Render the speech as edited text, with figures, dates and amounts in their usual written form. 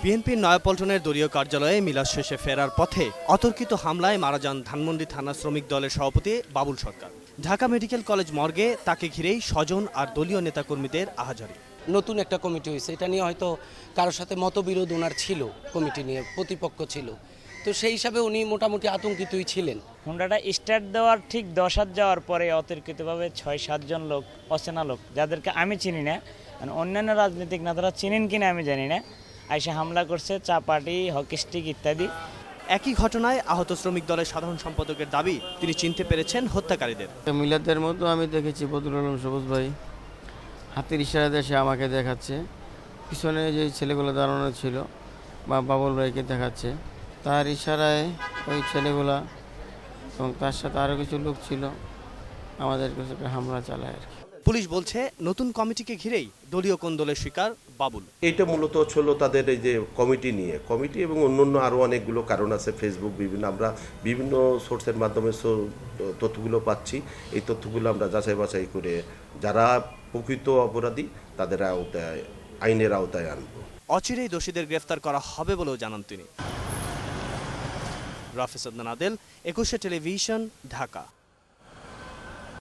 বিএনপির নয়াপল্টনের দলীয় কার্যালয়ে মিলাদ শেষে ফেরার পথে অতর্কিত হামলায় মারা যান ধানমন্ডি থানা শ্রমিক দলের সভাপতি বাবুল সরকার। ঢাকা মেডিকেল কলেজ মর্গে তাকে ঘিরেই স্বজন আর দলীয় নেতাকর্মীদের আহাজারি। নতুন একটা কমিটি হয়েছে, এটা নিয়ে হয়তো কারোর সাথে মতবিরোধ ওনার ছিল, কমিটি নিয়ে প্রতিপক্ষ ছিল, তো সেই হিসাবে উনি মোটামুটি আতঙ্কিতই ছিলেন। হুন্ডাটা স্টার্ট দেওয়ার ঠিক 10 হাত যাওয়ার পরে অতর্কিতভাবে 6-7 জন লোক, অচেনা লোক যাদেরকে আমি চিনি না, অন্যান্য রাজনৈতিক নেতারা চিনেন কিনা আমি জানি না, আইসা হামলা করছে, চাপাটি, হকি স্টিক ইত্যাদি। একই ঘটনায় আহত শ্রমিক দলের সাধারণ সম্পাদকের দাবি, তিনি চিনতে পেরেছেন হত্যাকারীদের। মিলাদের মতো আমি দেখেছি বদরুল আলম সবুজ ভাই হাতের ইশারা দিয়ে সে আমাকে দেখাচ্ছে, পিছনে যে ছেলেগুলো দাঁড়ানো ছিল বা বাবুল ভাইকে দেখাচ্ছে, তার ইশারায় ওই ছেলেগুলা এবং তার সাথে আরও কিছু লোক ছিল আমাদের কাছে হামলা চালায় আর কি। পুলিশ বলছে নতুন কমিটিকে ঘিরেই দলীয় কোন্দলের শিকার বাবুল। এইটা মূলত হলো তাদের এই যে কমিটি নিয়ে, কমিটি এবং অন্যান্য আরও অনেকগুলো কারণ আছে। ফেসবুক আমরা বিভিন্ন সোর্সের মাধ্যমে তথ্যগুলো পাচ্ছি। এই তথ্যগুলো আমরা যাচাই বাছাই করে যারা প্রকৃত অপরাধী তাদের আওতায়, আইনের আওতায় আনব। অচিরেই দোষীদের গ্রেফতার করা হবে বলেও জানান তিনি। রাফিজ আদনান আদেল, 21 টেলিভিশন, ঢাকা।